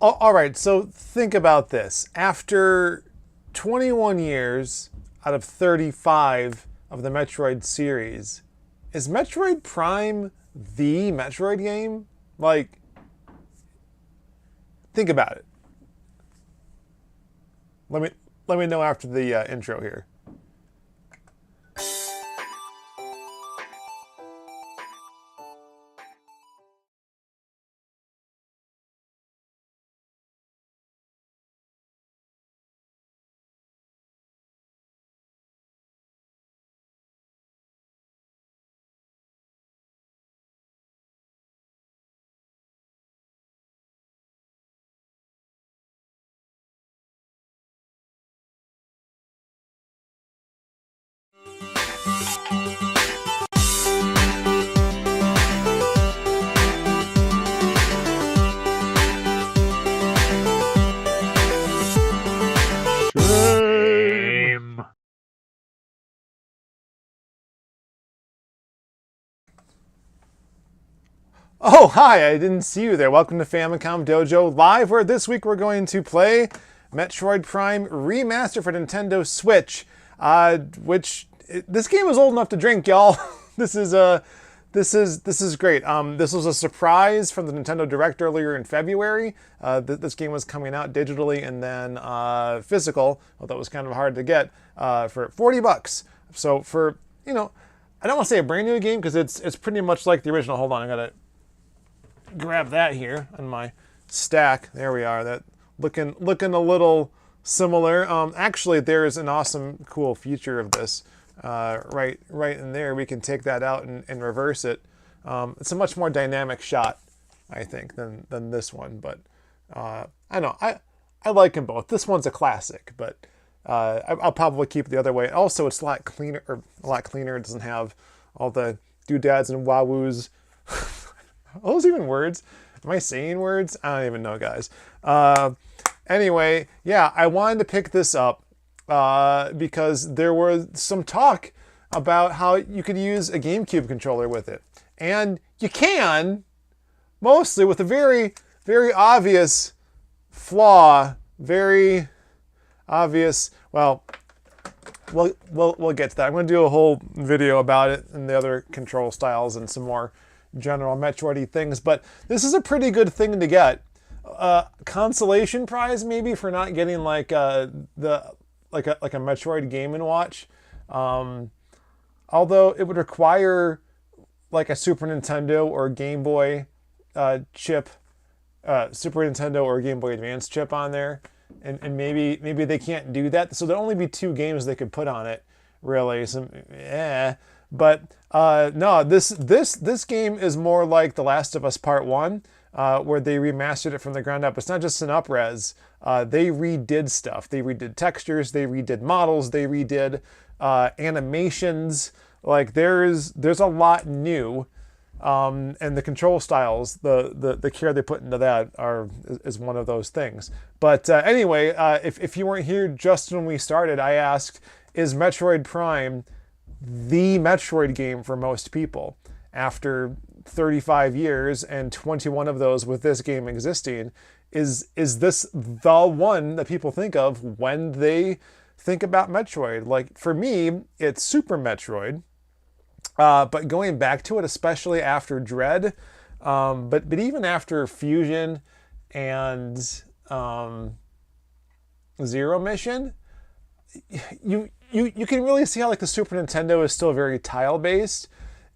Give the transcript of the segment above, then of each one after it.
All right, so think about this. After 21 years out of 35 of the Metroid series, is Metroid Prime the Metroid game? Like, think about it. Let me let me know after the intro here. Shame. Oh, hi, I didn't see you there. Welcome to Famicom Dojo Live, where this week we're going to play Metroid Prime Remastered for Nintendo Switch, this game is old enough to drink, y'all. This is great. This was a surprise from the Nintendo Direct earlier in February. This game was coming out digitally and then physical, although it was kind of hard to get, for $40. So for, I don't want to say a brand new game because it's pretty much like the original. Hold on, I gotta grab that here on my stack. There we are. That looking a little similar. Actually, there's an awesome, cool feature of this. Right in there, we can take that out and reverse it. It's a much more dynamic shot, I think, than this one. But I don't know. I like them both. This one's a classic, but I'll probably keep it the other way. Also, it's a lot cleaner. It doesn't have all the doodads and wawoos. Are those even words? Am I saying words? I don't even know, guys. Anyway, yeah, I wanted to pick this up because there was some talk about how you could use a GameCube controller with it. And you can, mostly with a very, very obvious flaw. Very obvious. Well, we'll get to that. I'm going to do a whole video about it and the other control styles and some more general Metroid-y things, but this is a pretty good thing to get. Consolation prize maybe for not getting like a Metroid Game and Watch. Although it would require like a Super Nintendo or Game Boy chip, Super Nintendo or Game Boy Advance chip on there, and maybe they can't do that. So there'd only be 2 games they could put on it, really. So But no, this game is more like The Last of Us Part 1, where they remastered it from the ground up. It's not just an up-res. They redid stuff. They redid textures, they redid models, they redid animations. Like there's a lot new. And the control styles, the care they put into that is one of those things. But anyway, if you weren't here just when we started, I asked, is Metroid Prime the Metroid game for most people? After 35 years and 21 of those with this game existing, is this the one that people think of when they think about Metroid? Like for me, it's Super Metroid. But going back to it, especially after Dread, but even after Fusion and Zero Mission, you can really see how like the Super Nintendo is still very tile based,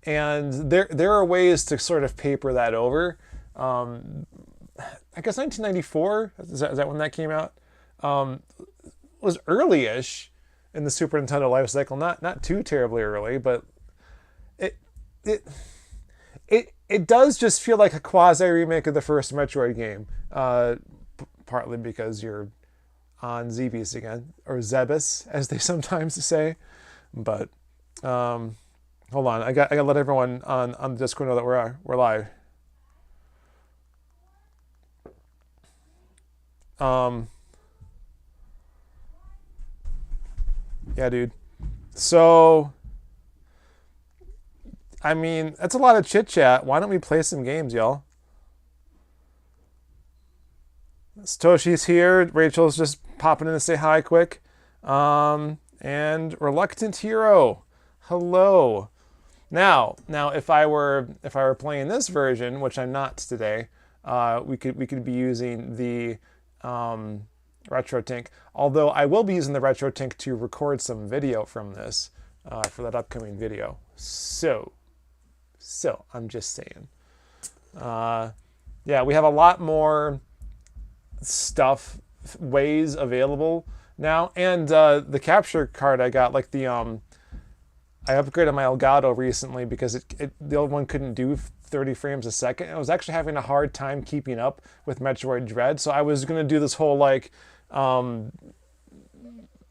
and there are ways to sort of paper that over. I guess 1994 is that when that came out, was early-ish in the Super Nintendo life cycle. Not too terribly early, but it does just feel like a quasi remake of the first Metroid game. Partly because you're on Zebes again, or Zebes as they sometimes say. But hold on, I got to let everyone on the Discord know that we're live. Yeah, dude. So I mean, that's a lot of chit chat. Why don't we play some games, y'all? Satoshi's here. Rachel's just popping in to say hi quick. And Reluctant Hero, hello. Now, if I were playing this version, which I'm not today, we could be using the RetroTink. Although I will be using the RetroTink to record some video from this for that upcoming video. So I'm just saying. Yeah, we have a lot more stuff, ways available now, and the capture card I got, like the I upgraded my Elgato recently because the old one couldn't do 30 frames a second. I was actually having a hard time keeping up with Metroid Dread, so I was gonna do this whole like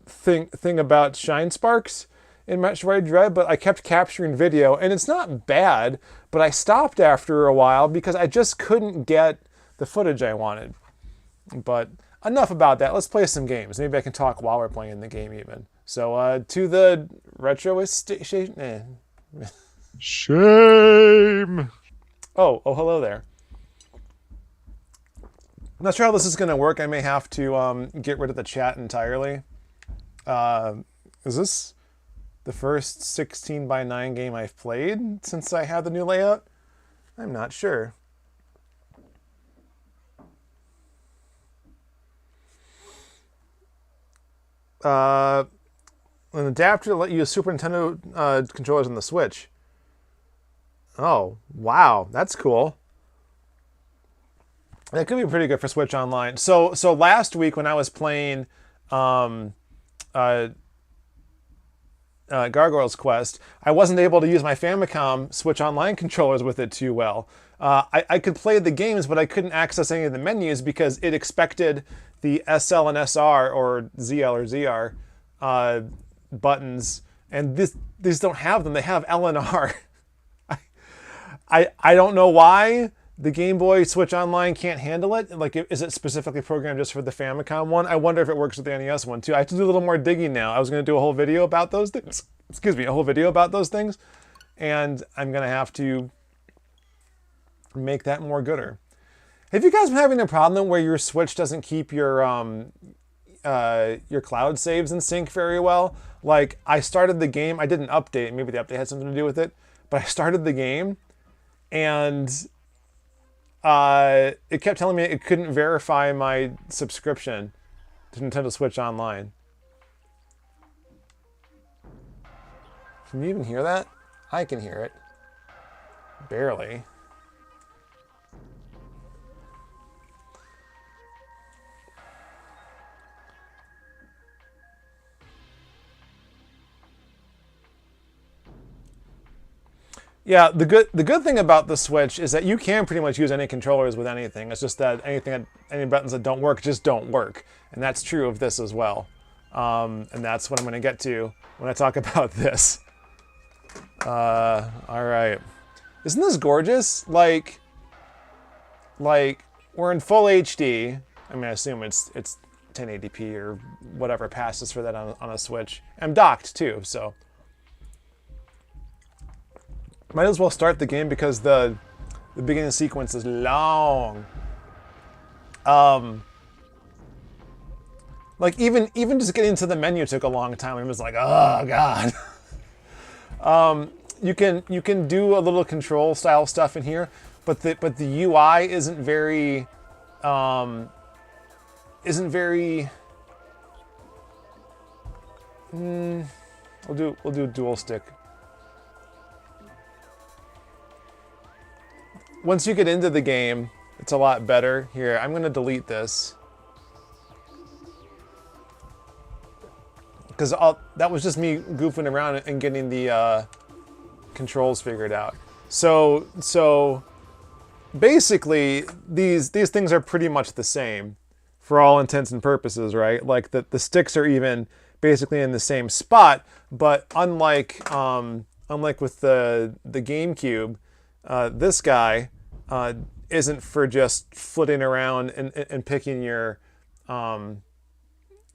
thing about shine sparks in Metroid Dread, but I kept capturing video, and it's not bad, but I stopped after a while because I just couldn't get the footage I wanted. But enough about that. Let's play some games. Maybe I can talk while we're playing the game even. So to the retro station. Shame. Oh, hello there. I'm not sure how this is going to work. I may have to get rid of the chat entirely. Is this the first 16:9 game I've played since I had the new layout? I'm not sure. An adapter to let you use Super Nintendo controllers on the Switch. Oh, wow, that's cool. That could be pretty good for Switch Online. So last week when I was playing Gargoyle's Quest, I wasn't able to use my Famicom Switch Online controllers with it too well. I could play the games, but I couldn't access any of the menus because it expected the SL and SR or ZL or ZR buttons, and these don't have them. They have L and R. I don't know why the Game Boy Switch Online can't handle it. Like, is it specifically programmed just for the Famicom one? I wonder if it works with the NES one too. I have to do a little more digging now. I was going to do a whole video about those things. Excuse me, a whole video about those things, and I'm going to have to make that more gooder. Have you guys been having a problem where your Switch doesn't keep your cloud saves in sync very well? Like, I started the game, I did an update, maybe the update had something to do with it, but I started the game and it kept telling me it couldn't verify my subscription to Nintendo Switch Online. Can you even hear that? I can hear it. Barely. Yeah, the good thing about the Switch is that you can pretty much use any controllers with anything. It's just that any buttons that don't work just don't work, and that's true of this as well. And that's what I'm going to get to when I talk about this. All right, isn't this gorgeous? Like we're in full HD. I mean, I assume it's 1080p or whatever passes for that on a Switch. I'm docked too, so. Might as well start the game because the beginning sequence is long. Like even just getting to the menu took a long time. It was like, oh god. You can do a little control style stuff in here, but the UI isn't very We'll do dual stick. Once you get into the game, it's a lot better. Here, I'm going to delete this. Because that was just me goofing around and getting the controls figured out. So basically, these things are pretty much the same for all intents and purposes, right? Like the sticks are even basically in the same spot, but unlike with the GameCube, this guy isn't for just flitting around and picking your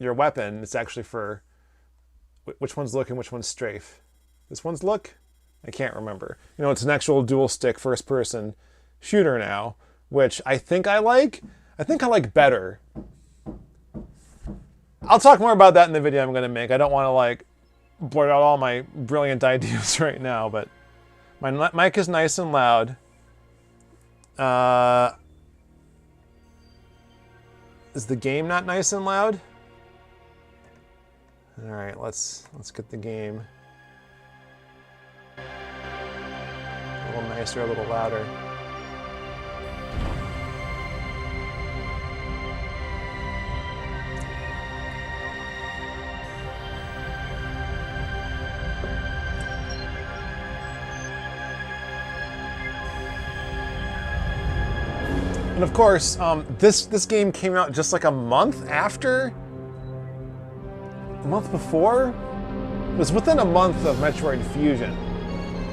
weapon. It's actually for which one's look and which one's strafe. This one's look? I can't remember. You know, it's an actual dual stick first person shooter now, which I think I like. I think I like better. I'll talk more about that in the video I'm going to make. I don't want to like blurt out all my brilliant ideas right now, but my mic is nice and loud. Is the game not nice and loud? All right, let's get the game a little nicer, a little louder. And of course, this game came out just like a month after. A month before? It was within a month of Metroid Fusion.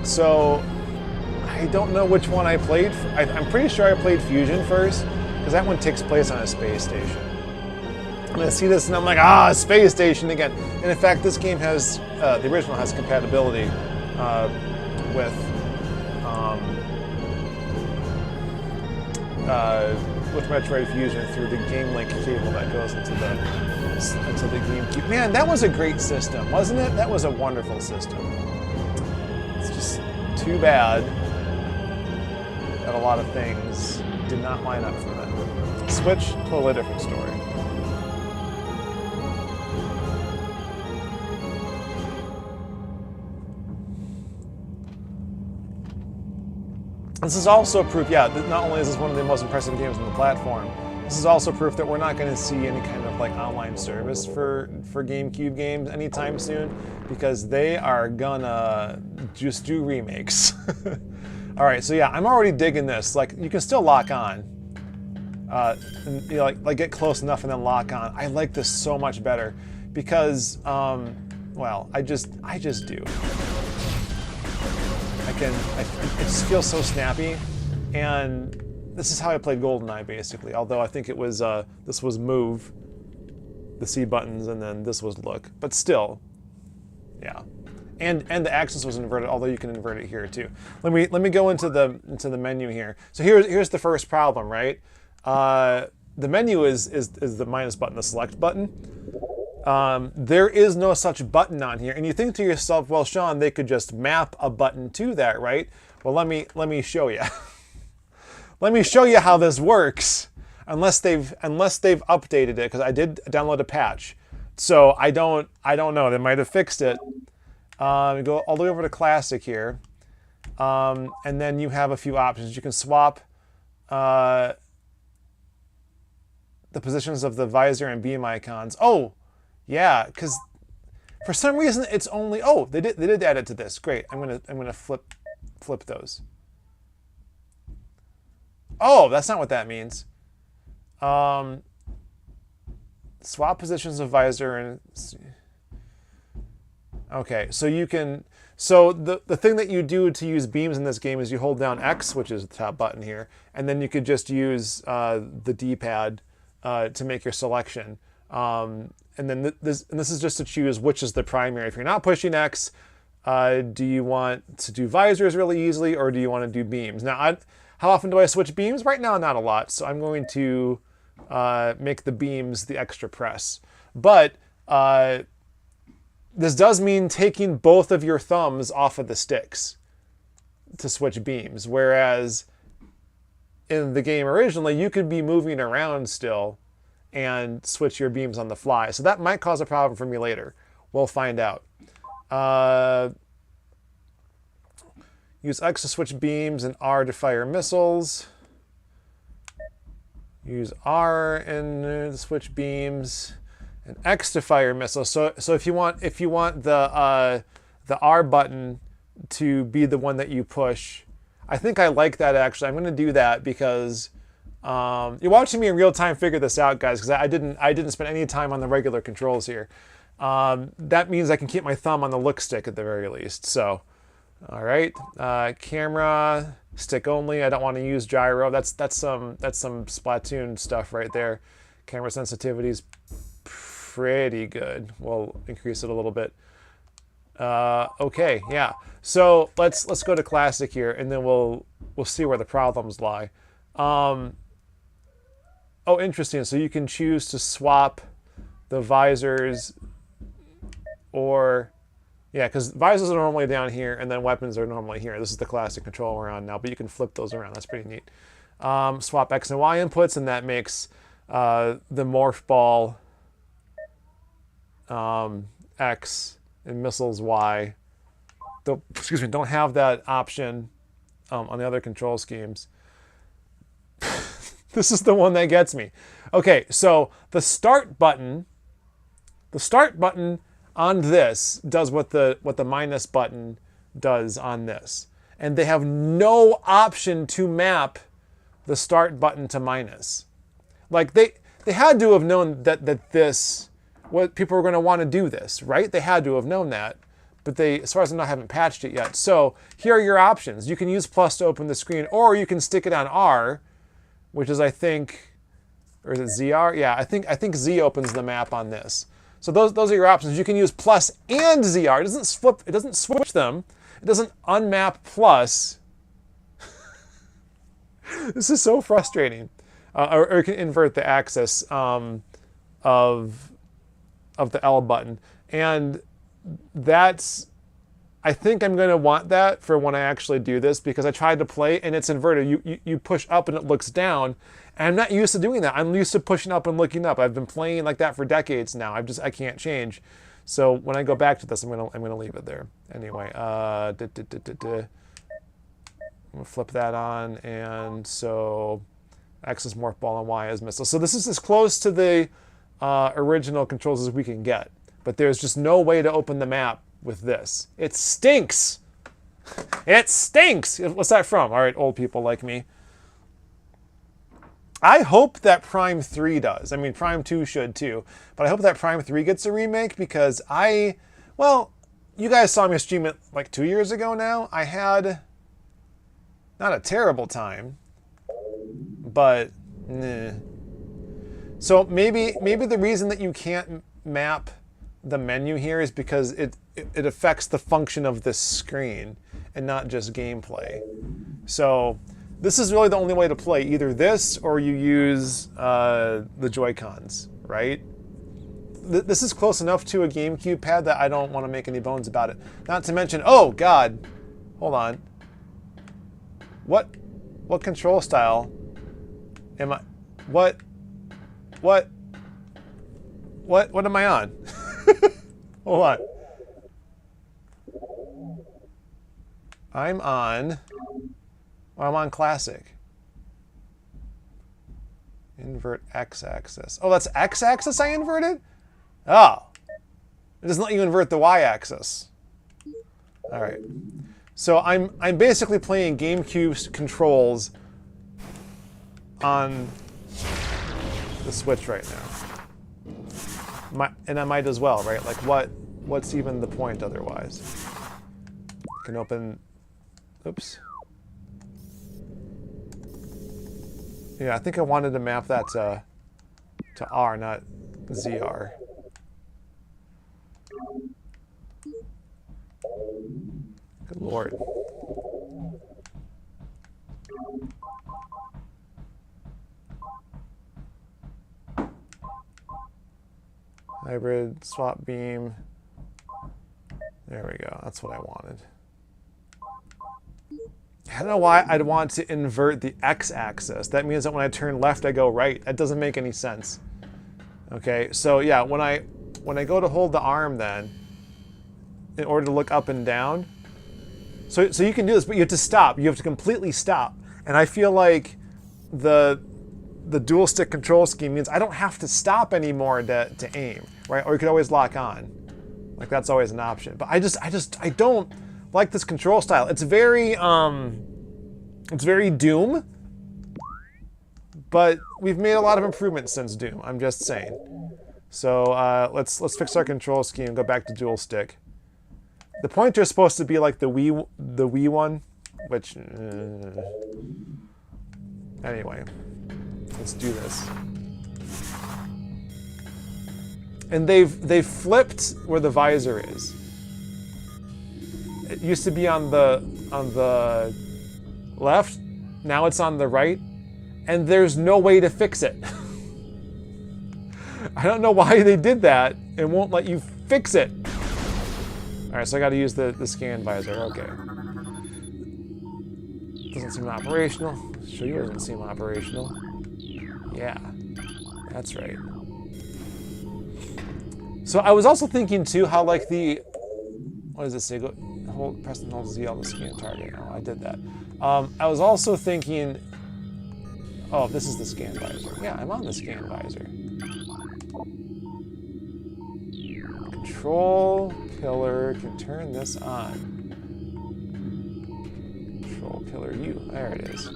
So I don't know which one I played. I'm pretty sure I played Fusion first, because that one takes place on a space station. And I see this and I'm like, ah, space station again. And in fact, this game has, the original has compatibility with Metroid Fusion through the Vinnk cable that goes into the GameCube. Man, that was a great system, wasn't it? That was a wonderful system. It's just too bad that a lot of things did not line up for that. Switch, totally different story. This is also proof, yeah, that not only is this one of the most impressive games on the platform, this is also proof that we're not going to see any kind of like online service for GameCube games anytime soon, because they are gonna just do remakes. All right, so yeah, I'm already digging this. Like, you can still lock on, and, you know, like get close enough and then lock on. I like this so much better because, well, I just do. It just feels so snappy, and this is how I played GoldenEye basically. Although I think it was this was move, the C buttons, and then this was look. But still, yeah. And the axis was inverted, although you can invert it here too. Let me go into the menu here. So here's the first problem, right? The menu is the minus button, the select button. There is no such button on here, and you think to yourself, well, Sean, they could just map a button to that, right? Well, let me show you. Let me show you how this works. Unless they've updated it, because I did download a patch, so I don't know. They might have fixed it. Go all the way over to Classic here, and then you have a few options. You can swap the positions of the visor and beam icons. Oh. Yeah, because for some reason it's only, oh, they did add it to this. Great. I'm gonna flip those. Oh, that's not what that means. Swap positions of visor and okay, so you can, so the thing that you do to use beams in this game is you hold down X, which is the top button here, and then you could just use the D-pad to make your selection. And then this is just to choose which is the primary. If you're not pushing X, do you want to do visors really easily, or do you want to do beams? Now, how often do I switch beams? Right now, not a lot. So I'm going to make the beams the extra press. But this does mean taking both of your thumbs off of the sticks to switch beams. Whereas in the game originally, you could be moving around still and switch your beams on the fly. So that might cause a problem for me later. We'll find out. Use X to switch beams and R to fire missiles. Use R and switch beams and X to fire missiles. So if you want the R button to be the one that you push, I think I like that actually. I'm going to do that because you're watching me in real time figure this out, guys, because I didn't spend any time on the regular controls here. That means I can keep my thumb on the look stick at the very least. So, all right, camera stick only. I don't want to use gyro. That's some Splatoon stuff right there. Camera sensitivity is pretty good. We'll increase it a little bit. Okay, yeah. So let's go to Classic here, and then we'll see where the problems lie. Oh, interesting. So you can choose to swap the visors or... Yeah, because visors are normally down here, and then weapons are normally here. This is the classic control we're on now, but you can flip those around. That's pretty neat. Swap X and Y inputs, and that makes the morph ball X and missiles Y. Excuse me, don't have that option on the other control schemes. This is the one that gets me. Okay, so the start button on this does what the minus button does on this. And they have no option to map the start button to minus. Like they had to have known that this, what people were going to want to do this, right? They had to have known that. But they, as far as I know, haven't patched it yet. So here are your options. You can use plus to open the screen, or you can stick it on R, which is, I think, or is it ZR? Yeah, I think Z opens the map on this. So those are your options. You can use plus and ZR. It doesn't switch them. It doesn't unmap plus. This is so frustrating. Or you can invert the axis of the L button. And that's, I think I'm going to want that for when I actually do this, because I tried to play and it's inverted. You push up and it looks down. And I'm not used to doing that. I'm used to pushing up and looking up. I've been playing like that for decades now. I can't change. So when I go back to this, I'm gonna leave it there. Anyway, I'm gonna flip that on, and so X is morph ball and Y is missile. So this is as close to the original controls as we can get. But there's just no way to open the map with this. It stinks. It stinks. What's that from? All right, old people like me. I hope that Prime 3 does. I mean, Prime 2 should too. But I hope that Prime 3 gets a remake, because well, you guys saw me stream it like 2 years ago now. I had not a terrible time, but nah. So maybe the reason that you can't map the menu here is because it affects the function of this screen and not just gameplay. So this is really the only way to play, either this or you use the Joy-Cons, right? This is close enough to a GameCube pad that I don't want to make any bones about it. Not to mention, oh God, hold on. What control style am I, what am I on? Hold on. I'm on classic. Invert x-axis. Oh, that's x-axis I inverted? Oh. It doesn't let you invert the y-axis. All right. So I'm basically playing GameCube's controls on the Switch right now. And I might as well, right? Like what's even the point otherwise? I can open, oops. Yeah, I think I wanted to map that to R, not ZR. Good Lord. Hybrid, swap beam. There we go, that's what I wanted. I don't know why I'd want to invert the x-axis. That means that when I turn left, I go right. That doesn't make any sense. Okay, so yeah, when I go to hold the arm then, in order to look up and down, so you can do this, but you have to stop. You have to completely stop. And I feel like the dual stick control scheme means I don't have to stop anymore to aim, right? Or you could always lock on. Like that's always an option. But I don't like this control style. It's very Doom, but we've made a lot of improvements since Doom. I'm just saying. So let's fix our control scheme and go back to dual stick. The pointer is supposed to be like the Wii one, which anyway, let's do this. And they've flipped where the visor is. It used to be on the left, now it's on the right, and there's no way to fix it. I don't know why they did that and won't let you fix it. All right, so I got to use the scan visor. Okay. Doesn't seem operational. Sure, you doesn't seem operational. Yeah, that's right. So I was also thinking too how like the, what does it say? Go, press and hold Z on the scan target. Oh, I did that. I was also thinking, oh, this is the scan visor. Yeah, I'm on the scan visor. Control pillar can turn this on. Control pillar U. There it is.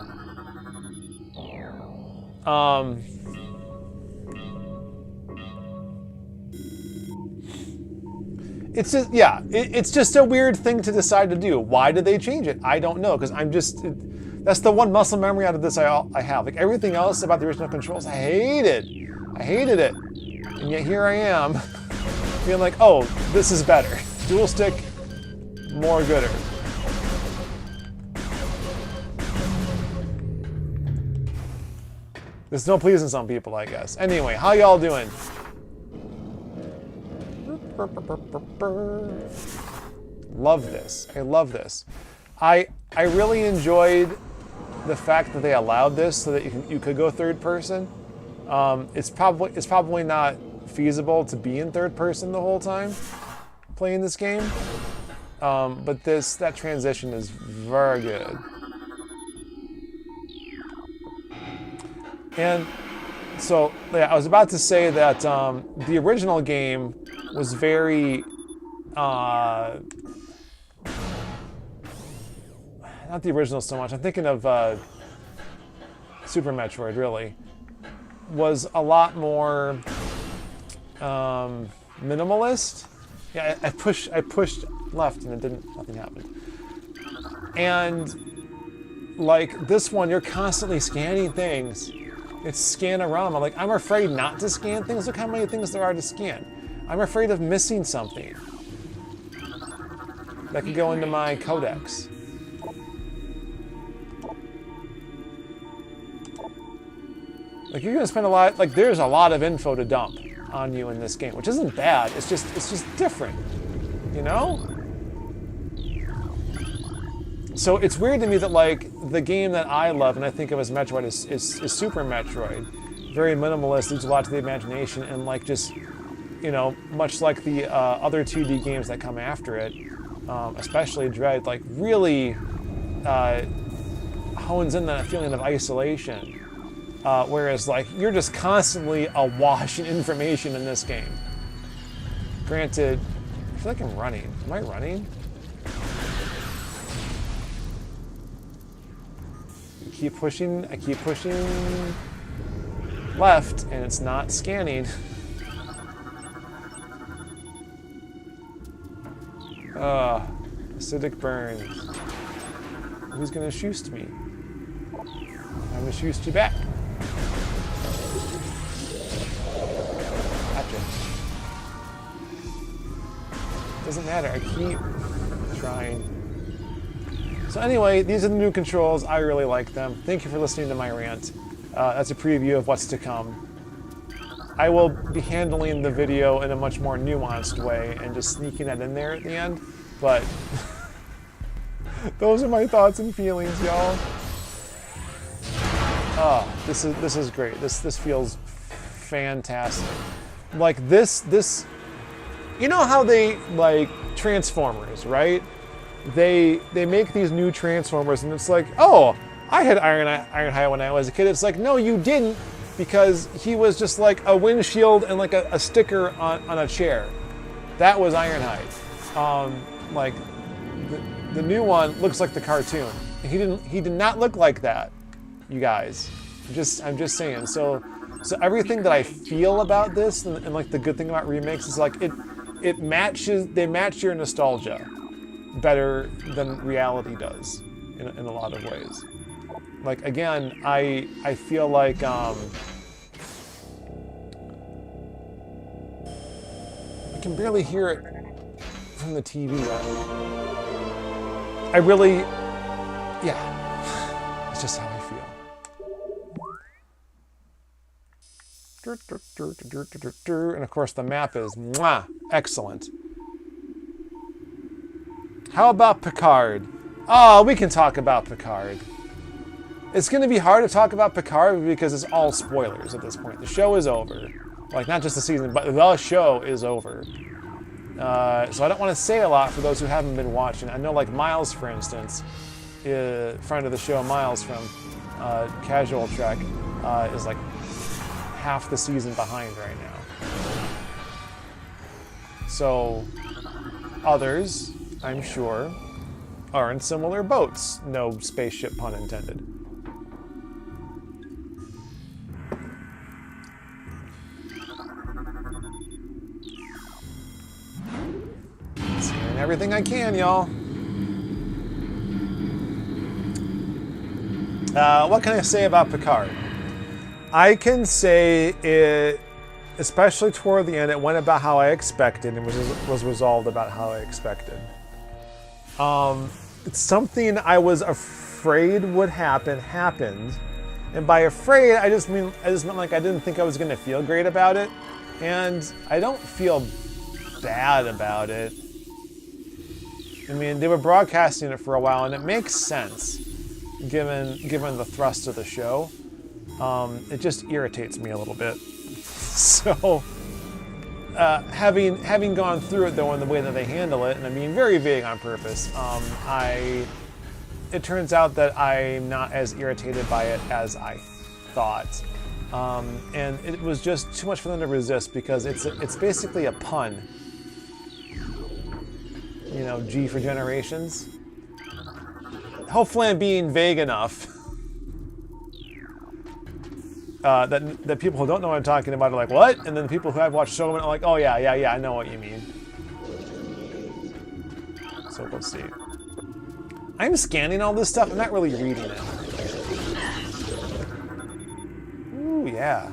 It's just, yeah, it's just a weird thing to decide to do. Why did they change it? I don't know, because that's the one muscle memory out of this I have. Like everything else about the original controls, I hated it. And yet here I am, being like, oh, this is better. Dual stick, more gooder. There's no pleasing some people, I guess. Anyway, how y'all doing? Love this. I love this. I really enjoyed the fact that they allowed this so that you could go third person. It's probably not feasible to be in third person the whole time playing this game. But that transition is very good. And so, yeah, I was about to say that the original game was very, not the original so much, I'm thinking of Super Metroid, really, was a lot more minimalist. Yeah, I pushed left and nothing happened. And like this one, you're constantly scanning things. It's scan-a-rama. Like, I'm afraid not to scan things. Look how many things there are to scan. I'm afraid of missing something that could go into my codex. Like, you're gonna spend a lot, like, there's a lot of info to dump on you in this game, which isn't bad. It's just different, you know? So it's weird to me that, like, the game that I love and I think of as Metroid is Super Metroid. Very minimalist, leaves a lot to the imagination, and, like, just, you know, much like the other 2D games that come after it, especially Dread, like, really hones in that feeling of isolation. Whereas, like, you're just constantly awash in information in this game. Granted, I feel like I'm running. Am I running? I keep pushing left, and it's not scanning. Acidic burns. Who's gonna shoot me? I'm gonna shoot you back. Gotcha. Doesn't matter, I keep trying. So anyway, these are the new controls. I really like them. Thank you for listening to my rant. That's a preview of what's to come. I will be handling the video in a much more nuanced way and just sneaking that in there at the end. But those are my thoughts and feelings, y'all. Oh, this is great. This feels fantastic. Like this, you know how they like Transformers, right? They make these new Transformers, and it's like, oh, I had Ironhide when I was a kid. It's like, no, you didn't, because he was just like a windshield and like a sticker on a chair. That was Ironhide. Like the new one looks like the cartoon. He did not look like that, you guys. I'm just saying. So everything that I feel about this and like the good thing about remakes is like they match your nostalgia better than reality does in a lot of ways. Like, again, I feel like I can barely hear it from the TV. I really, yeah, it's just how I feel. And of course the map is mwah, excellent. How about Picard? Oh, we can talk about Picard. It's going to be hard to talk about Picard because it's all spoilers at this point. The show is over. Like, not just the season, but the show is over. So I don't want to say a lot for those who haven't been watching. I know, like, Miles, for instance, friend of the show, Miles from Casual Trek, is like half the season behind right now. So others, I'm sure, are in similar boats. No spaceship pun intended. Scanning everything I can, y'all. What can I say about Picard? I can say it, especially toward the end, it went about how I expected and was resolved about how I expected. It's something I was afraid would happen, happened. And by afraid, I just meant like I didn't think I was going to feel great about it. And I don't feel bad about it. I mean, they were broadcasting it for a while, and it makes sense, given the thrust of the show. It just irritates me a little bit. So, having gone through it though in the way that they handle it, and I'm being very vague on purpose, it turns out that I'm not as irritated by it as I thought. And it was just too much for them to resist because it's basically a pun. You know, G for generations. Hopefully I'm being vague enough that people who don't know what I'm talking about are like, what? And then the people who have watched Shogun are like, oh yeah, I know what you mean. So let's see. I'm scanning all this stuff, I'm not really reading it. Ooh, yeah.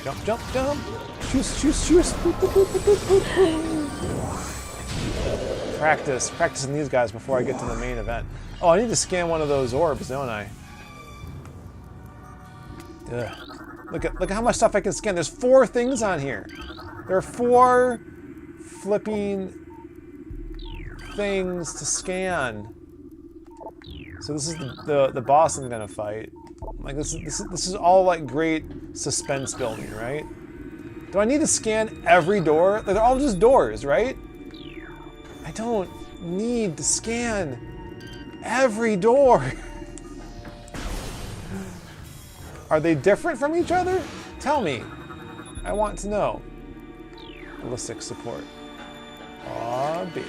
Jump, jump, jump. Choose. Practicing these guys before I get to the main event. Oh, I need to scan one of those orbs, don't I? Ugh. Look at how much stuff I can scan. There's 4 things on here. There are 4 flipping things to scan. So this is the boss I'm gonna fight. Like this is all like great suspense building, right? Do I need to scan every door? They're all just doors, right? I don't need to scan every door. Are they different from each other? Tell me. I want to know. Ballistic support. Aw, baby.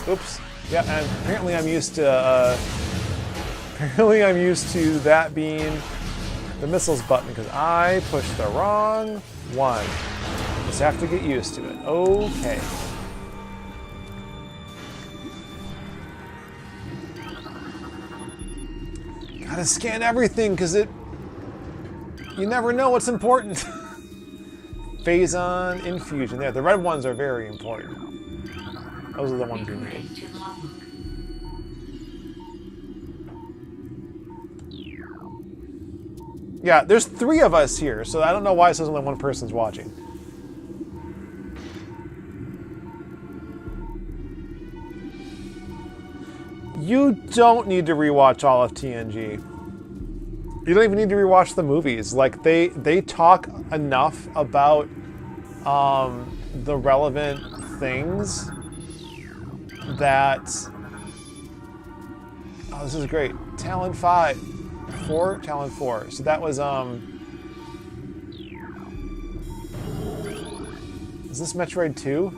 Oops. Yeah, and apparently I'm used to that being the missiles button because I pushed the wrong one. Just have to get used to it. Okay. Gotta scan everything because you never know what's important. Phazon infusion. There, the red ones are very important. Those are the ones we need. Yeah, there's 3 of us here, so I don't know why it says only one person's watching. You don't need to rewatch all of TNG. You don't even need to rewatch the movies. Like, they talk enough about the relevant things that... Oh, this is great. Talon 5. 4? Talon 4. So that was, is this Metroid 2?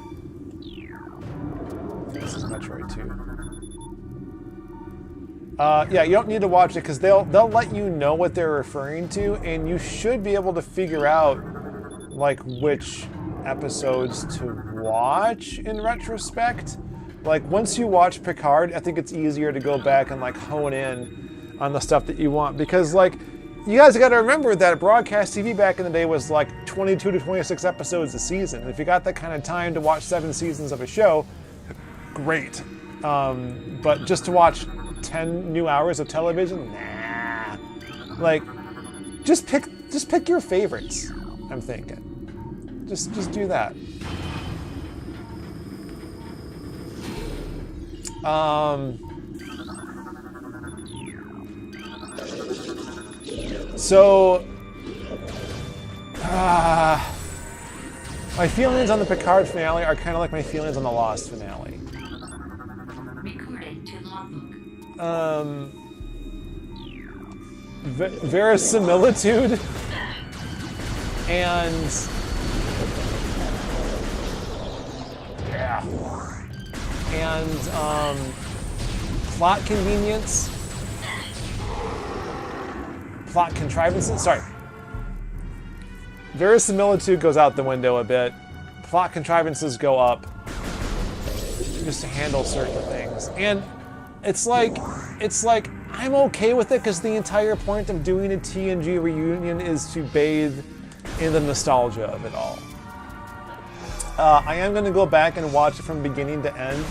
This is Metroid 2. Yeah, you don't need to watch it because they'll let you know what they're referring to, and you should be able to figure out like which episodes to watch in retrospect. Like once you watch Picard, I think it's easier to go back and like hone in on the stuff that you want because like you guys got to remember that broadcast TV back in the day was like 22 to 26 episodes a season. And if you got that kind of time to watch 7 seasons of a show, great. But just to watch 10 new hours of television? Nah. Like, just pick your favorites, I'm thinking. Just do that. So, my feelings on the Picard finale are kind of like my feelings on the Lost finale. Recording to logbook. Verisimilitude and plot convenience, plot contrivances. Sorry. Verisimilitude goes out the window a bit. Plot contrivances go up just to handle certain things. And it's like I'm okay with it because the entire point of doing a TNG reunion is to bathe in the nostalgia of it all. I am going to go back and watch it from beginning to end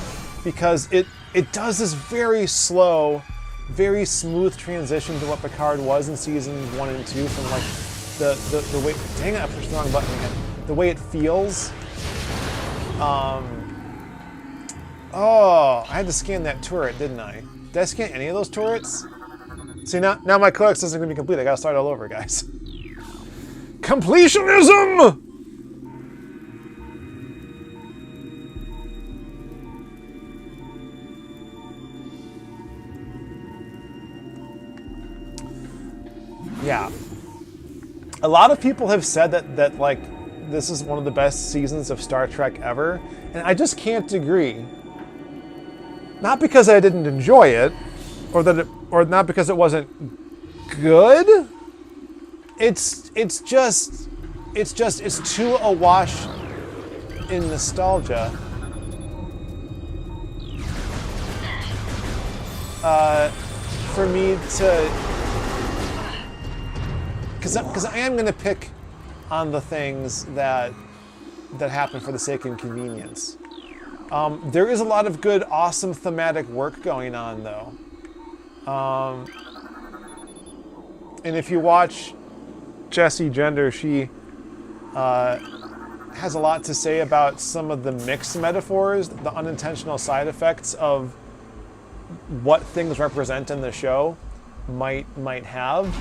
because it does this very slow, very smooth transition to what Picard was in seasons 1 and 2 from like the way, dang it, I pushed the wrong button again. The way it feels. Oh, I had to scan that turret, didn't I? Did I scan any of those turrets? See, now my codex isn't going to be complete. I got to start all over, guys. Completionism! Yeah. A lot of people have said that like this is one of the best seasons of Star Trek ever, and I just can't agree. Not because I didn't enjoy it, or not because it wasn't good. It's too awash in nostalgia. For me to, because I am going to pick on the things that happen for the sake of convenience. There is a lot of good, awesome thematic work going on, though. And if you watch Jessie Gender, she has a lot to say about some of the mixed metaphors, the unintentional side effects of what things represent in the show might have.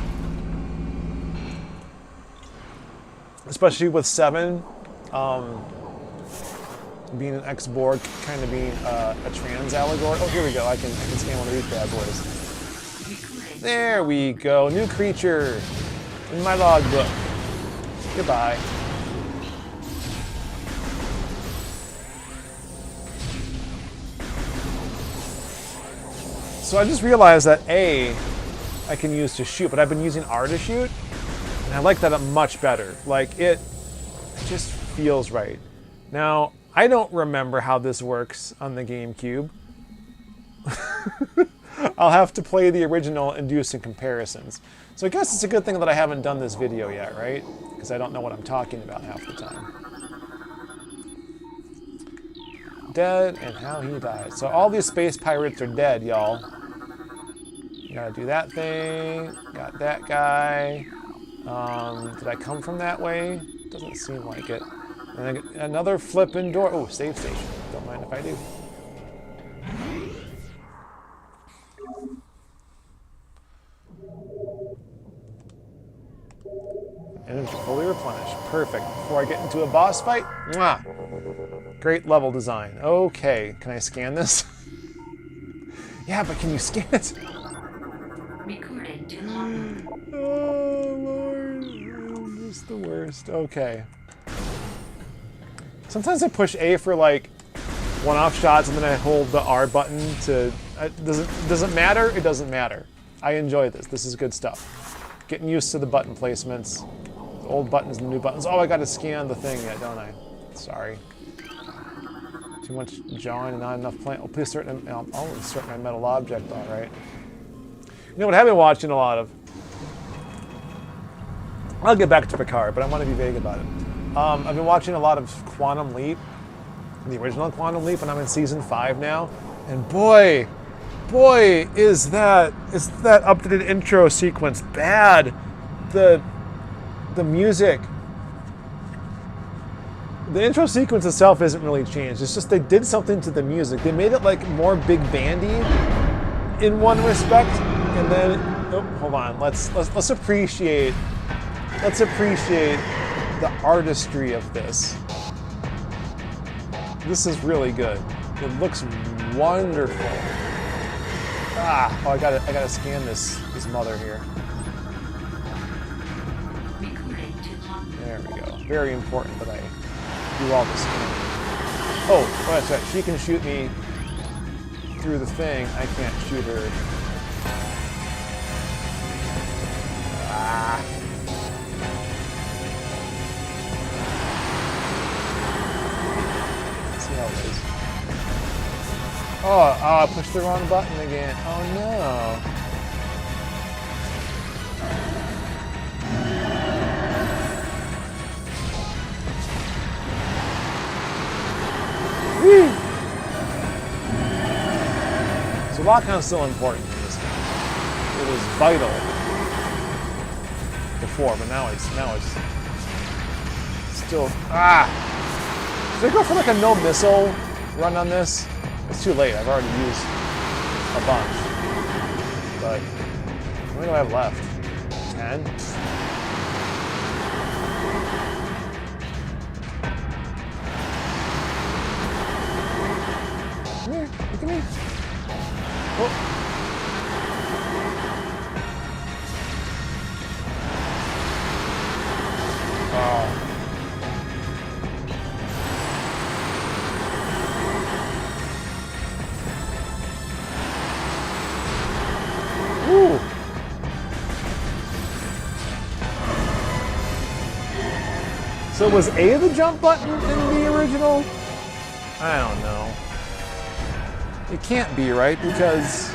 Especially with 7, being an ex-Borg, kind of being a trans allegory. Oh, here we go. I can scan one of these bad boys. There we go. New creature in my logbook. Goodbye. So I just realized that A, I can use to shoot, but I've been using R to shoot. And I like that much better. Like, it just feels right. Now, I don't remember how this works on the GameCube. I'll have to play the original and do some comparisons. So I guess it's a good thing that I haven't done this video yet, right? Because I don't know what I'm talking about half the time. Dead and how he died. So all these space pirates are dead, y'all. You gotta do that thing. Got that guy. Did I come from that way? Doesn't seem like it. And I get another flipping door. Oh, save station. Don't mind if I do. Energy fully replenished. Perfect. Before I get into a boss fight, mwah. Great level design. Okay, can I scan this? Yeah, but can you scan it? Recording to logbook. Oh, Lord. I'm just the worst. Okay. Sometimes I push A for like one-off shots and then I hold the R button to... Does it matter? It doesn't matter. I enjoy this. This is good stuff. Getting used to the button placements. The old buttons and the new buttons. Oh, I gotta scan the thing yet, don't I? Sorry. Too much jawing and not enough playing. Oh, please start. I'll insert my metal object, all right. You know what I've been watching a lot of? I'll get back to Picard, but I want to be vague about it. I've been watching a lot of Quantum Leap, the original Quantum Leap, and I'm in season 5 now. And boy, boy, is that updated intro sequence bad. The music. The intro sequence itself isn't really changed. It's just they did something to the music. They made it like more big bandy in one respect, and then hold on. Let's appreciate the artistry of this. This is really good. It looks wonderful. I gotta scan this mother here. There we go. Very important that I do all the scanning. Oh, that's right. She can shoot me through the thing. I can't shoot her. See how it is. Oh, I pushed the wrong button again. Oh no. So lockdown's still important in this game. It was vital before, but now it's still Should I go for like a no missile run on this? It's too late. I've already used a bunch. But how many do I have left? 10? Come here, look at me. Oh. Woo. So was A the jump button in the original? I don't know. It can't be, right? Because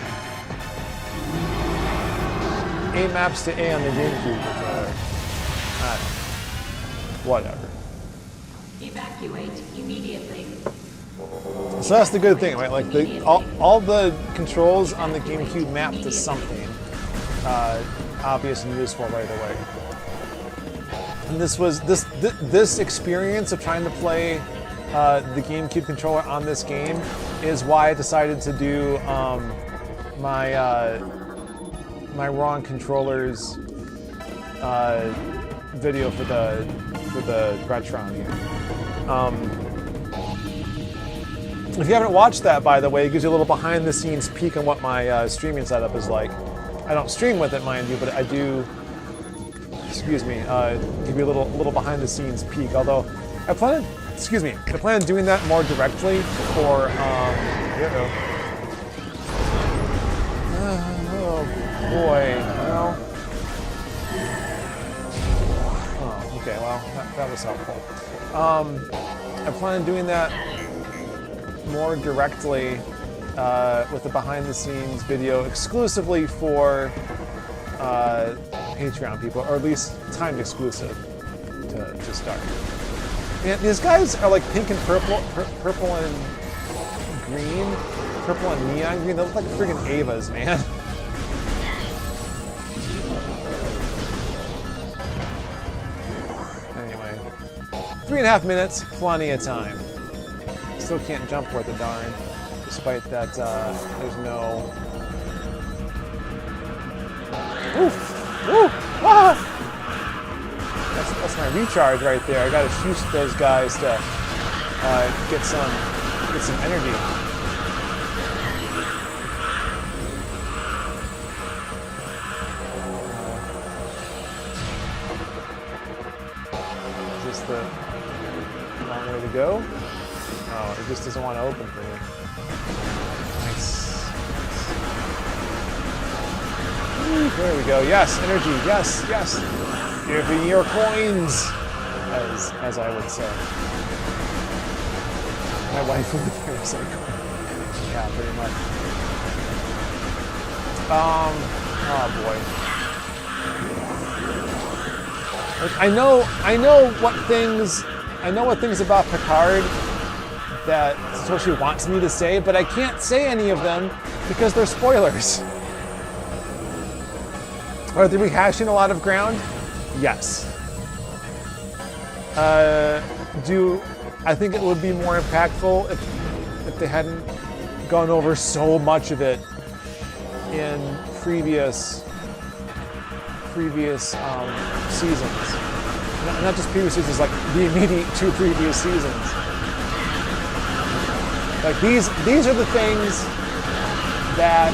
A maps to A on the GameCube controller. I don't know. Whatever. Evacuate immediately. So that's the good thing, right? Like all the controls on the GameCube map to something obvious and useful right away. And this experience of trying to play the GameCube controller on this game is why I decided to do my wrong controllers video for the Retron here. If you haven't watched that, by the way, it gives you a little behind-the-scenes peek on what my streaming setup is like. I don't stream with it, mind you, but I do. Excuse me. Give you a little behind-the-scenes peek. Although I plan on doing that more directly for. Oh boy. Well. Oh, okay. Well, that was helpful. I plan on doing that more directly with a behind-the-scenes video exclusively for Patreon people, or at least timed exclusive to start. And these guys are like pink and purple and green, purple and neon green. They look like friggin' Avas, man. Anyway, 3.5 minutes, plenty of time. Still can't jump worth a darn, despite that there's no. Oof! Oof! Ah! That's my recharge right there. I gotta shoot those guys to get some energy. Is this the wrong way to go? Oh, it just doesn't want to open for me. Nice. Ooh, there we go. Yes, energy. Yes, yes. Give me your coins, as I would say. My wife would be very say coin. Yeah, pretty much. Oh boy. Like, I know what things about Picard that Satoshi wants me to say, but I can't say any of them because they're spoilers. Are they rehashing a lot of ground? Yes. I think it would be more impactful if they hadn't gone over so much of it in previous seasons. Not just previous seasons, like the immediate 2 previous seasons. Like these are the things that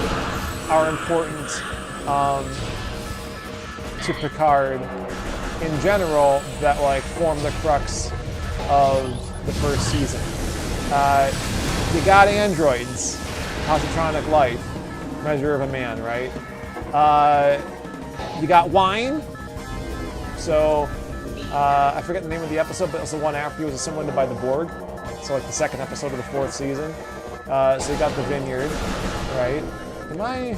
are important to Picard in general, that like form the crux of the first season. You got androids, positronic life, measure of a man, right? You got wine. So I forget the name of the episode, but it was the one after he was assimilated by the Borg. So like the second episode of the 4th season. So you got the vineyard, right? Am I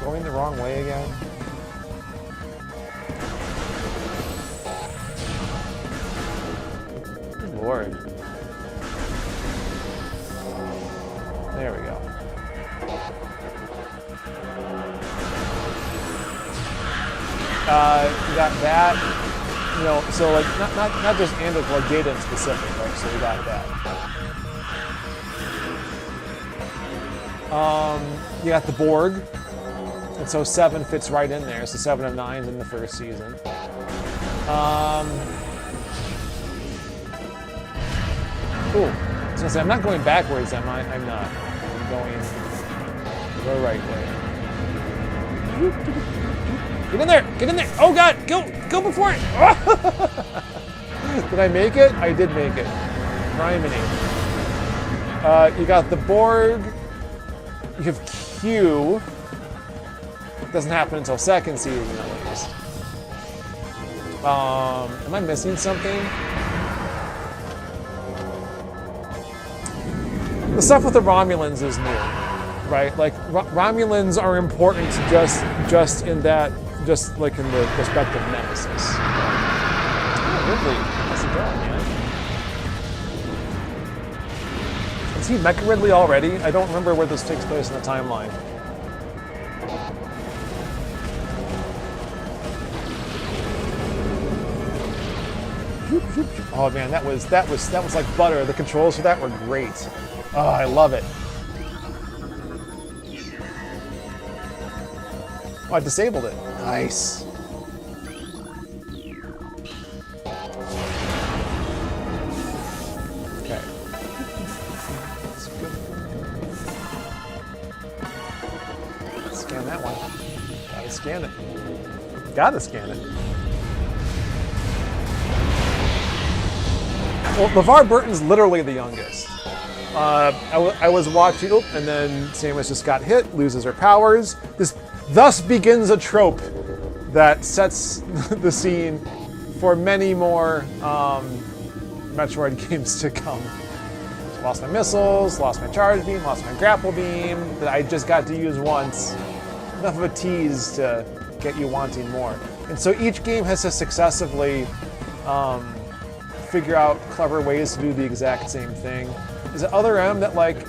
going the wrong way again? Good Lord. There we go. You got that, you know, so like not just androids, like data in specific, right? So we got that. You got the Borg, and so 7 fits right in there. So 7 of 9's in the first season. Cool. I was gonna say I'm not going backwards, am I? I'm not. I'm going the right way. Get in there! Get in there! Oh God! Go before it! Did I make it? I did make it. Criminy. You got the Borg. You have Q. Doesn't happen until 2nd season, at least. Am I missing something? The stuff with the Romulans is new, right? Like Romulans are important just in that. Just like in the respect of Nemesis. Oh, Ridley, how's it going, man? Is he Mecha Ridley already? I don't remember where this takes place in the timeline. Oh man, that was like butter. The controls for that were great. Oh, I love it. Oh, I disabled it. Nice. Okay. Scan that one. Gotta scan it. Gotta scan it. Well, LeVar Burton's literally the youngest. I was watching, and then Samus just got hit, loses her powers. Thus begins a trope that sets the scene for many more Metroid games to come. Lost my missiles, lost my charge beam, lost my grapple beam that I just got to use once. Enough of a tease to get you wanting more. And so each game has to successively figure out clever ways to do the exact same thing. Is it Other M that like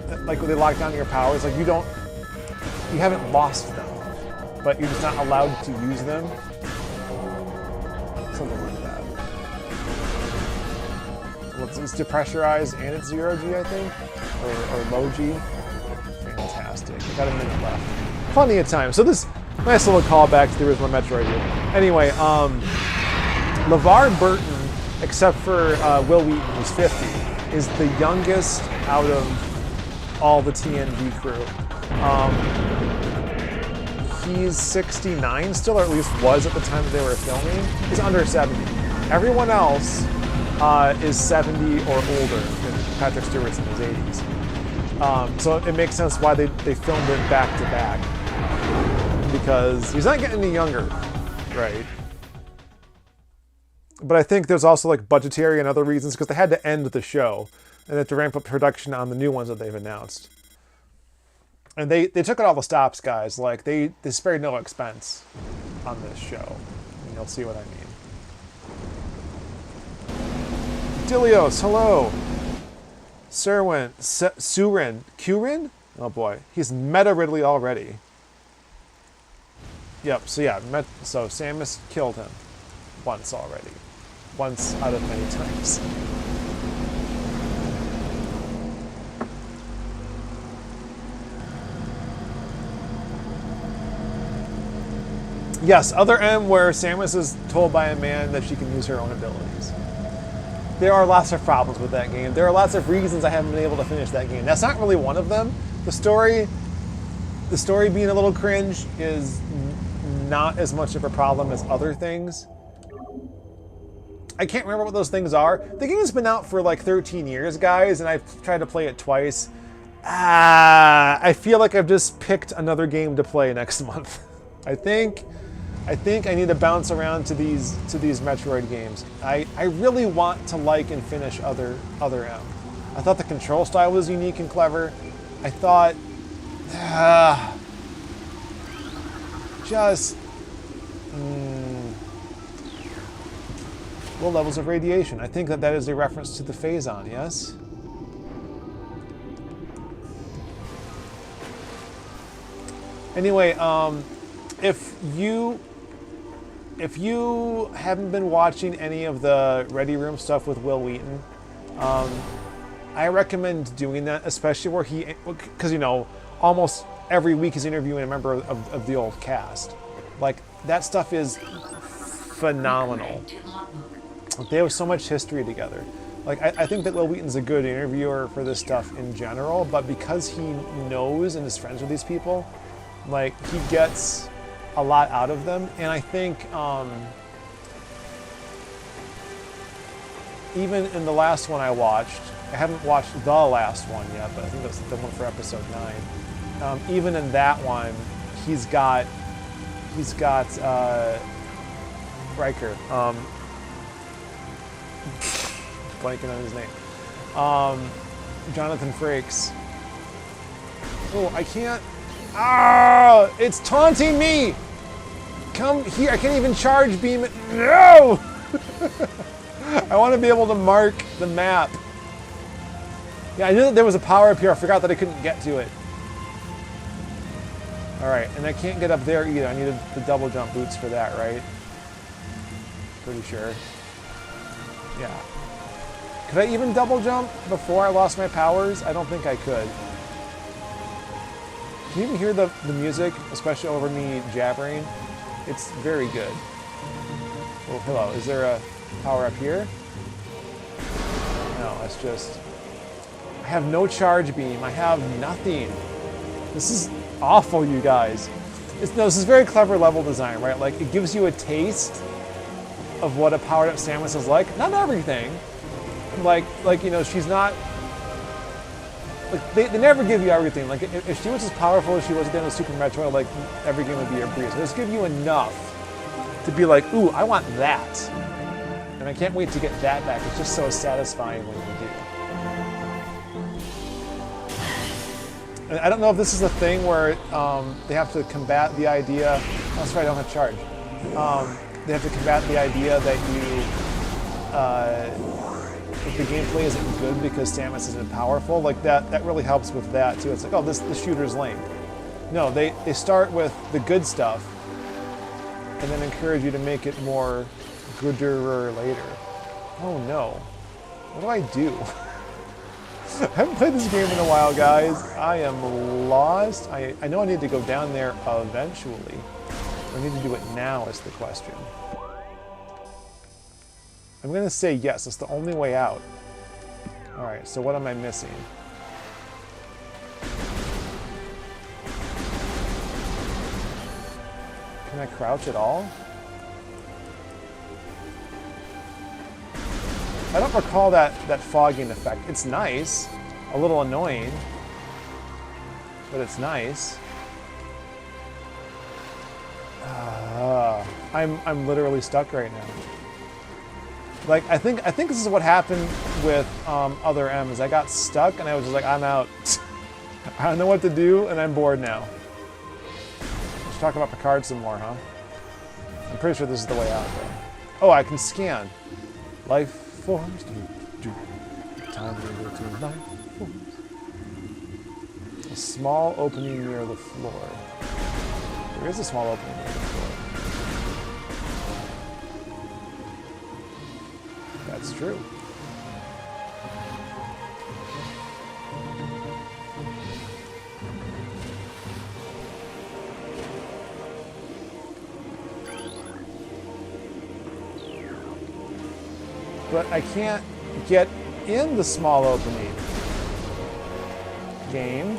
when they lock down your powers, like you haven't lost them, but you're just not allowed to use them? Something like that. Well, it's depressurized and it's 0G, I think, or low G. Fantastic. Got a minute left. Plenty of time. So this nice little callback to the original Metroid here. Anyway, LeVar Burton, except for Will Wheaton, who's 50, is the youngest out of all the TNG crew. He's 69 still, or at least was at the time that they were filming. He's under 70. Everyone else is 70 or older. Patrick Stewart's in his 80s. So it makes sense why they filmed it back to back. Because he's not getting any younger, right? But I think there's also like budgetary and other reasons, because they had to end the show and they had to ramp up production on the new ones that they've announced. And they took out all the stops, guys. Like they spared no expense on this show. And you'll see what I mean. Dilios, hello. Surin, Kurin? Oh boy, he's meta Ridley already. Yep, so yeah, so Samus killed him once already. Once out of many times. Yes, other M where Samus is told by a man that she can use her own abilities. There are lots of problems with that game. There are lots of reasons I haven't been able to finish that game. That's not really one of them. The story being a little cringe is not as much of a problem as other things. I can't remember what those things are. The game's been out for like 13 years, guys, and I've tried to play it twice. I feel like I've just picked another game to play next month. I think I need to bounce around to these Metroid games. I really want to like and finish other M. I thought the control style was unique and clever. I thought just low levels of radiation. I think that is a reference to the Phazon, yes? Anyway, if you haven't been watching any of the Ready Room stuff with Will Wheaton, I recommend doing that, especially where because you know, almost every week he's interviewing a member of the old cast. Like, that stuff is phenomenal. They have so much history together. Like, I think that Will Wheaton's a good interviewer for this stuff in general, but because he knows and is friends with these people, like, he gets a lot out of them. And I think even in the last one I watched, I haven't watched the last one yet, but I think that's the one for episode 9. Even in that one, he's got Riker. Blanking on his name. Jonathan Frakes. Oh, I can't. Ah! It's taunting me! Come here. I can't even charge beam it. No! I want to be able to mark the map. Yeah, I knew that there was a power up here. I forgot that I couldn't get to it. Alright, and I can't get up there either. I needed the double jump boots for that, right? Pretty sure. Yeah. Could I even double jump before I lost my powers? I don't think I could. Can you even hear the music, especially over me jabbering? It's very good. Oh, hello. Is there a power up here? No, that's just... I have no charge beam. I have nothing. This is awful, you guys. This is very clever level design, right? Like, it gives you a taste of what a powered up Samus is like. Not everything. Like you know, she's not... Like, they never give you everything. Like, if she was as powerful as she was at the end of Super Metroid, like, every game would be a breeze. They just give you enough to be like, ooh, I want that. And I can't wait to get that back. It's just so satisfying when you do. And I don't know if this is a thing where they have to combat the idea... Oh, that's right, I don't have charge. They have to combat the idea that if the gameplay isn't good because Samus isn't powerful, like that really helps with that too. It's like, oh, the shooter's lame. No, they start with the good stuff and then encourage you to make it more gooder later. Oh no. What do I do? I haven't played this game in a while, guys. I am lost. I know I need to go down there eventually. I need to do it now is the question. I'm going to say yes. It's the only way out. All right, so what am I missing? Can I crouch at all? I don't recall that fogging effect. It's nice. A little annoying. But it's nice. I'm literally stuck right now. Like, I think this is what happened with other M's. I got stuck and I was just like, I'm out. I don't know what to do and I'm bored now. Let's talk about Picard some more, huh? I'm pretty sure this is the way out though. Oh, I can scan. Life forms to Time to go to life. A small opening near the floor. There is a small opening near the floor. That's true. But I can't get in the small opening. Game.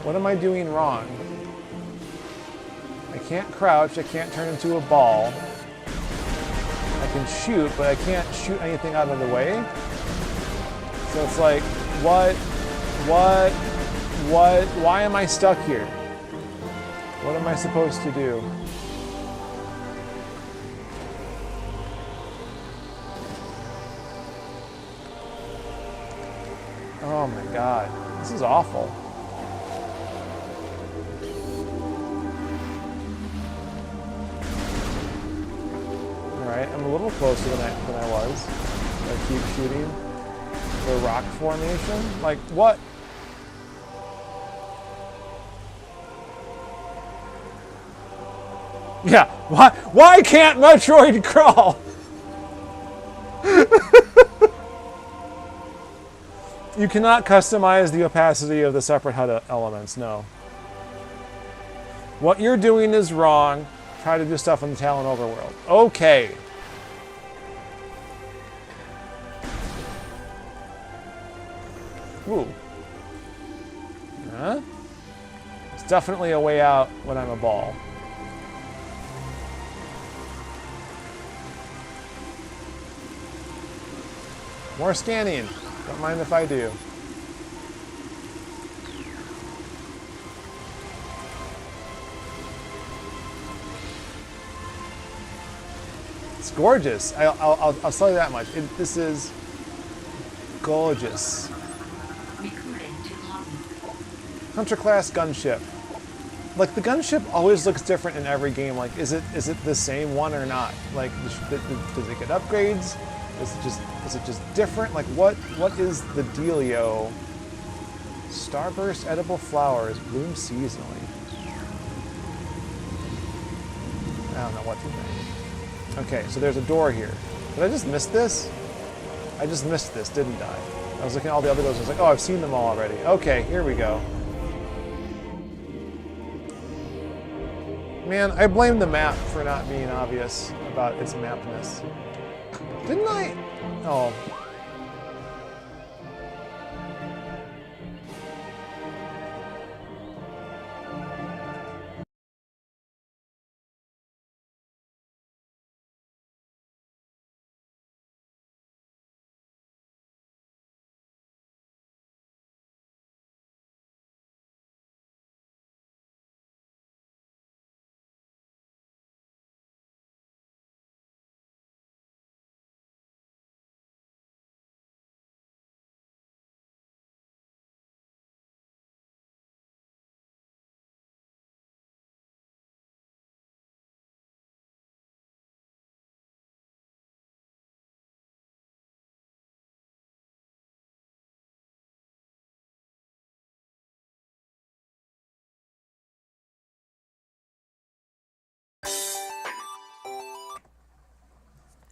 What am I doing wrong? I can't crouch, I can't turn into a ball. I can shoot, but I can't shoot anything out of the way. So it's like, what, why am I stuck here? What am I supposed to do? Oh my god, this is awful. Alright, I'm a little closer than I was. I keep shooting the rock formation. Like, what? Yeah, why can't Metroid crawl? You cannot customize the opacity of the separate HUD elements, no. What you're doing is wrong. Try to do stuff in the Talon overworld. Okay. Ooh. Huh? It's definitely a way out when I'm a ball. More scanning. Don't mind if I do. It's gorgeous. I'll tell you that much. This is gorgeous. Hunter class gunship. Like, the gunship always looks different in every game. Like, is it the same one or not? Like, does it get upgrades? Is it just different? Like, what is the dealio? Starburst edible flowers bloom seasonally. I don't know what to think. Okay, so there's a door here. Did I just miss this? I just missed this, didn't I? I was looking at all the other doors. I was like, oh, I've seen them all already. Okay, here we go. Man, I blame the map for not being obvious about its mapness. Didn't I? Oh.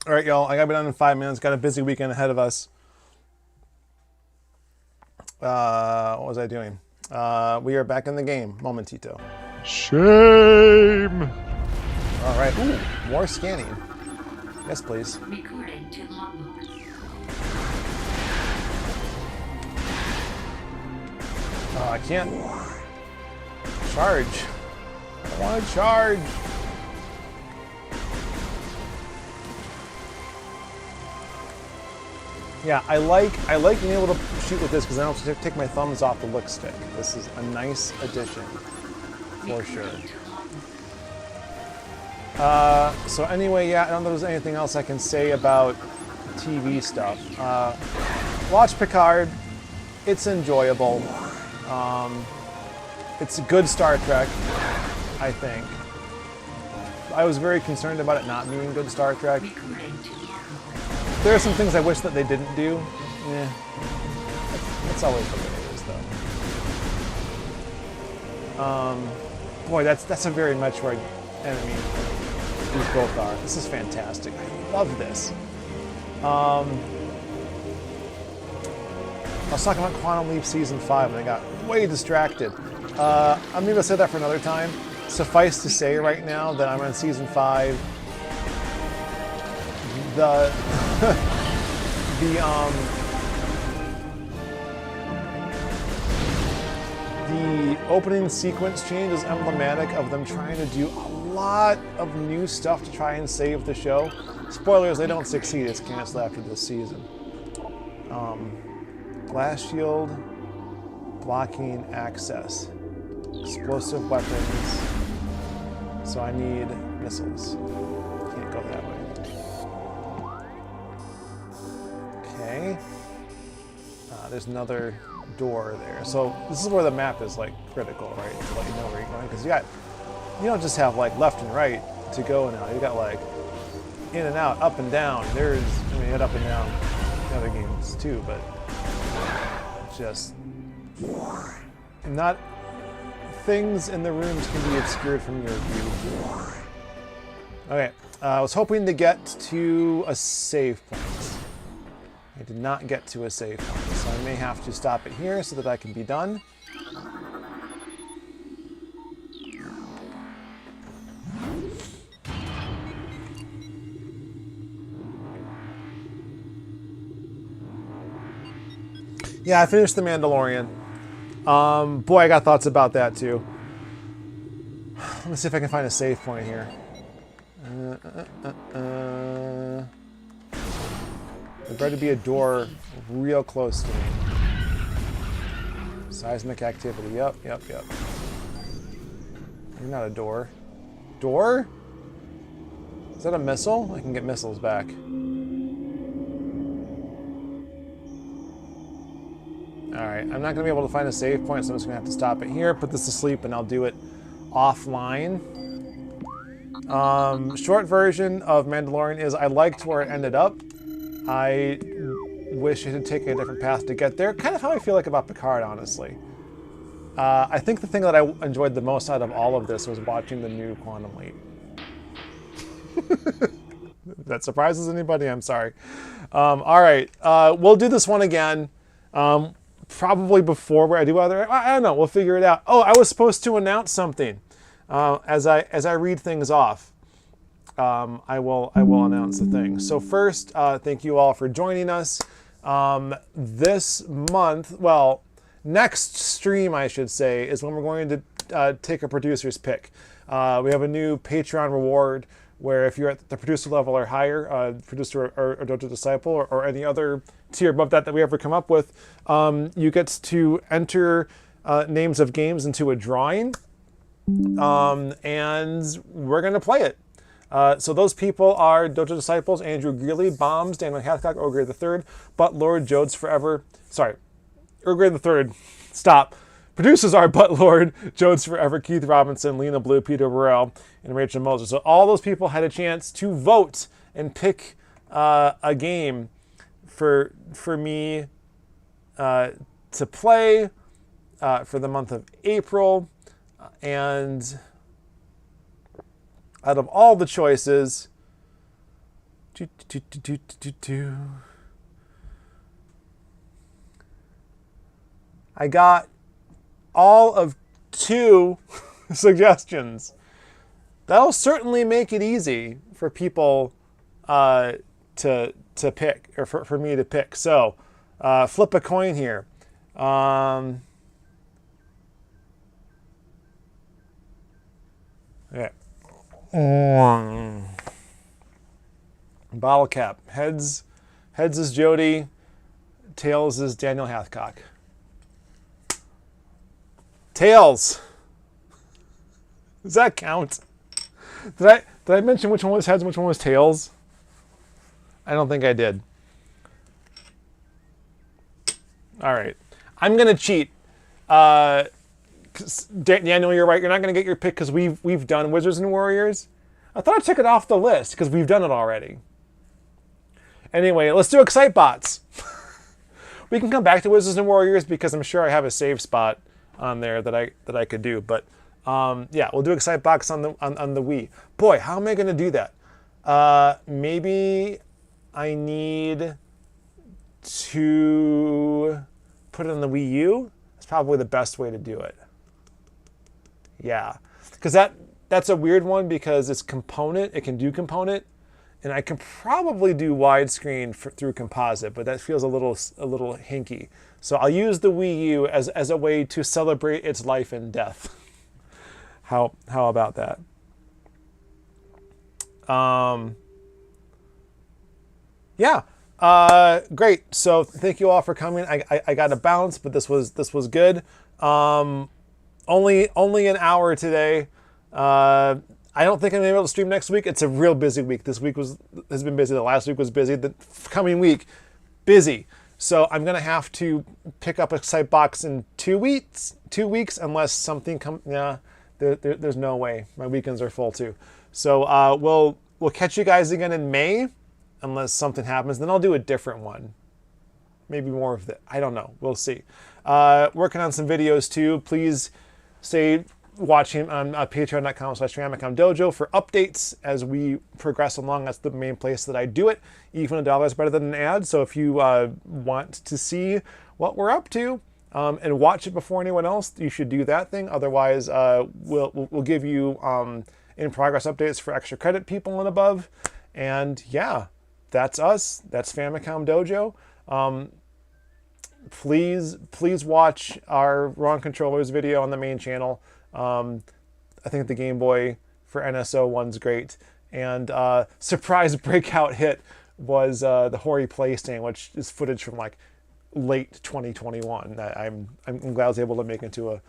All right, y'all. I gotta be done in 5 minutes. Got a busy weekend ahead of us. What was I doing? We are back in the game. Momentito. Shame! All right. Ooh, more scanning. Yes, please. Recording to logbook. Oh, I can't charge. I want to charge. Yeah, I like being able to shoot with this because I don't have to take my thumbs off the look stick. This is a nice addition, for sure. So anyway, yeah, I don't know if there's anything else I can say about TV stuff. Watch Picard. It's enjoyable. It's a good Star Trek, I think. I was very concerned about it not being good Star Trek. There are some things I wish that they didn't do. Yeah, that's always the way it is, though. Boy, that's a very Metroid enemy. These both are. This is fantastic. I love this. I was talking about Quantum Leap Season 5 and I got way distracted. I'm going to say that for another time. Suffice to say right now that I'm on Season 5. The opening sequence change is emblematic of them trying to do a lot of new stuff to try and save the show. Spoilers, they don't succeed. It's canceled after this season. Glass shield, blocking access, explosive weapons. So I need missiles. Can't go that way. Okay. There's another door there. So this is where the map is like critical, right? To let you know where you're going, because you don't just have like left and right to go now. You got like in and out, up and down. You had up and down in other games too, but just not things in the rooms can be obscured from your view. Okay, I was hoping to get to a save point. I did not get to a save point, so I may have to stop it here so that I can be done. Yeah, I finished The Mandalorian. Boy, I got thoughts about that too. Let me see if I can find a save point here. There better be a door real close to me. Seismic activity. Yep. You're not a door. Door? Is that a missile? I can get missiles back. Alright, I'm not going to be able to find a save point, so I'm just going to have to stop it here, put this to sleep, and I'll do it offline. Short version of Mandalorian is I liked where it ended up. I wish it had taken a different path to get there. Kind of how I feel like about Picard, honestly. I think the thing that I enjoyed the most out of all of this was watching the new Quantum Leap. If that surprises anybody, I'm sorry. Alright, we'll do this one again. Probably before I do other, I don't know, we'll figure it out. Oh, I was supposed to announce something as I read things off. I will announce the thing. So first, thank you all for joining us. This month, well, next stream I should say, is when we're going to take a producer's pick. We have a new Patreon reward where if you're at the producer level or higher, producer or Dojo Disciple or any other tier above that we ever come up with, you get to enter names of games into a drawing, and we're going to play it. So those people are Dojo Disciples, Andrew Greeley, Bombs, Daniel Hathcock, Ogre III, But Lord, Jodes Forever. Sorry, Ogre III. Stop. Producers are But Lord, Jodes Forever, Keith Robinson, Lena Blue, Peter Burrell, and Rachel Moser. So all those people had a chance to vote and pick a game for me to play for the month of April. And out of all the choices, I got all of 2 suggestions. That'll certainly make it easy for people to pick, or for me to pick. So flip a coin here. Okay. Bottle cap. Heads is Jody. Tails is Daniel Hathcock. Tails. Does that count? Did I mention which one was heads and which one was tails? I don't think I did. All right. I'm gonna cheat. Daniel, you're right. You're not gonna get your pick because we've done Wizards and Warriors. I thought I took it off the list because we've done it already. Anyway, let's do Excitebots. We can come back to Wizards and Warriors because I'm sure I have a save spot on there that I could do. But yeah, we'll do Excitebots on the Wii. Boy, how am I going to do that? Maybe I need to put it on the Wii U. That's probably the best way to do it. Yeah, because that's a weird one because it's component. It can do component. And I can probably do widescreen through composite, but that feels a little hinky. So I'll use the Wii U as a way to celebrate its life and death. How about that? Yeah. Great. So thank you all for coming. I got a bounce, but this was good. Only an hour today. I don't think I'm able to stream next week. It's a real busy week. This week has been busy. The last week was busy. The coming week, busy. So I'm gonna have to pick up Excitebox in 2 weeks. 2 weeks, unless something comes. Yeah, there's no way. My weekends are full too. So we'll catch you guys again in May, unless something happens. Then I'll do a different one. Maybe more of that. I don't know. We'll see. Working on some videos too. Please stay watching on patreon.com/Famicom Dojo for updates as we progress along. That's the main place that I do it. Even $1 is better than an ad. So if you want to see what we're up to and watch it before anyone else, you should do that thing. Otherwise, we'll give you in progress updates for extra credit people and above. And yeah, that's us. That's Famicom Dojo. Please watch our Wrong Controllers video on the main channel. I think the Game Boy for NSO one's great. And surprise breakout hit was the Hori Play Stand, which is footage from like late 2021. I'm glad I was able to make into a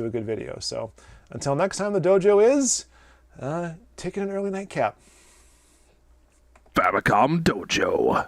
good video. So until next time, the dojo is taking an early nightcap. Famicom Dojo.